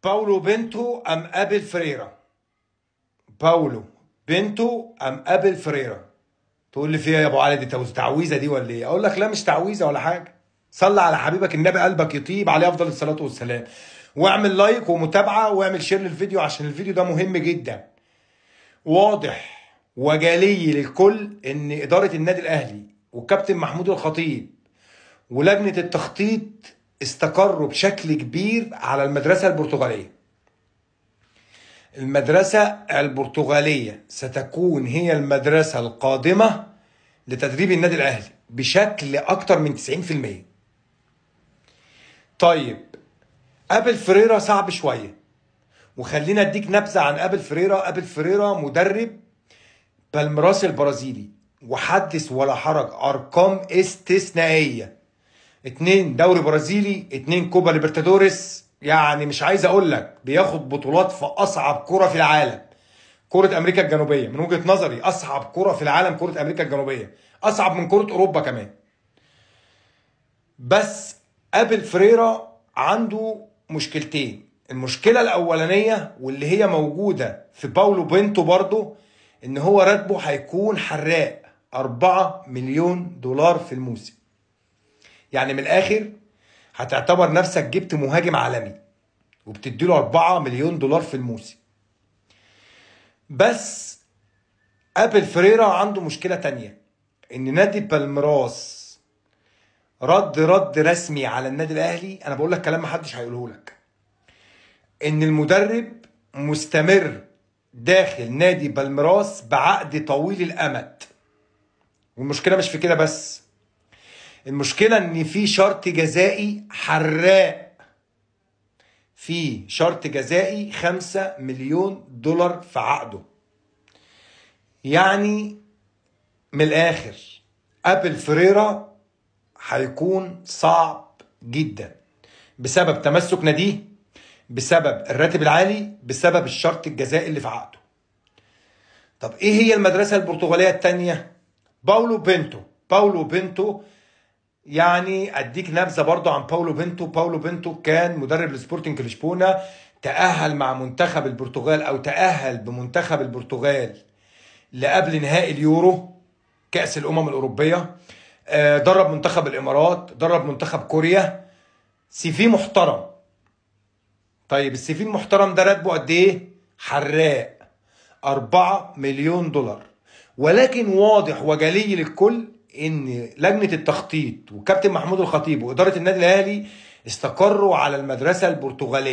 باولو بينتو ام ابل فريرا. باولو بينتو ام ابل فريرا. تقول لي فيها يا ابو علي دي تعويذه دي ولا ايه؟ اقول لك لا، مش تعويذه ولا حاجه. صلي على حبيبك النبي قلبك يطيب عليه افضل الصلاه والسلام، واعمل لايك ومتابعه واعمل شير للفيديو عشان الفيديو ده مهم جدا. واضح وجلي للكل ان اداره النادي الاهلي والكابتن محمود الخطيب ولجنه التخطيط استقروا بشكل كبير على المدرسه البرتغاليه. المدرسه البرتغاليه ستكون هي المدرسه القادمه لتدريب النادي الاهلي بشكل اكتر من 90%. طيب ابل فريرا صعب شويه، وخلينا اديك نبذه عن ابل فريرا. ابل فريرا مدرب بالميراس البرازيلي، وحدث ولا حرج، ارقام استثنائيه. 2 دوري برازيلي، 2 كوبا ليبرتادوريس، يعني مش عايز اقول لك بياخد بطولات في اصعب كره في العالم، كره امريكا الجنوبيه. من وجهه نظري اصعب كره في العالم كره امريكا الجنوبيه، اصعب من كره اوروبا كمان. بس ابل فريرا عنده مشكلتين. المشكله الاولانيه واللي هي موجوده في باولو بينتو برضو، ان هو راتبه هيكون حراق 4 مليون دولار في الموسم. يعني من الاخر هتعتبر نفسك جبت مهاجم عالمي وبتديله 4 مليون دولار في الموسم. بس ابل فريرا عنده مشكله تانية، ان نادي بالميراس رد رسمي على النادي الاهلي. انا بقول لك كلام محدش هيقوله لك، ان المدرب مستمر داخل نادي بالميراس بعقد طويل الامد. والمشكله مش في كده بس، المشكله ان في شرط جزائي حراق، في شرط جزائي 5 مليون دولار في عقده. يعني من الاخر ابل فريرا هيكون صعب جدا بسبب تمسك ناديه، بسبب الراتب العالي، بسبب الشرط الجزائي اللي في عقده. طب ايه هي المدرسة البرتغالية التانية؟ باولو بينتو. باولو بينتو، يعني اديك نبذة برضو عن باولو بينتو. باولو بينتو كان مدرب لسبورتنج لشبونة، تأهل مع منتخب البرتغال او تأهل بمنتخب البرتغال لقبل نهائي اليورو، كأس الامم الاوروبية. درب منتخب الامارات، درب منتخب كوريا. سي في محترم. طيب السي في المحترم ده راتبه قد ايه؟ حراق 4 مليون دولار. ولكن واضح وجلي للكل ان لجنه التخطيط وكابتن محمود الخطيب واداره النادي الاهلي استقروا على المدرسه البرتغاليه.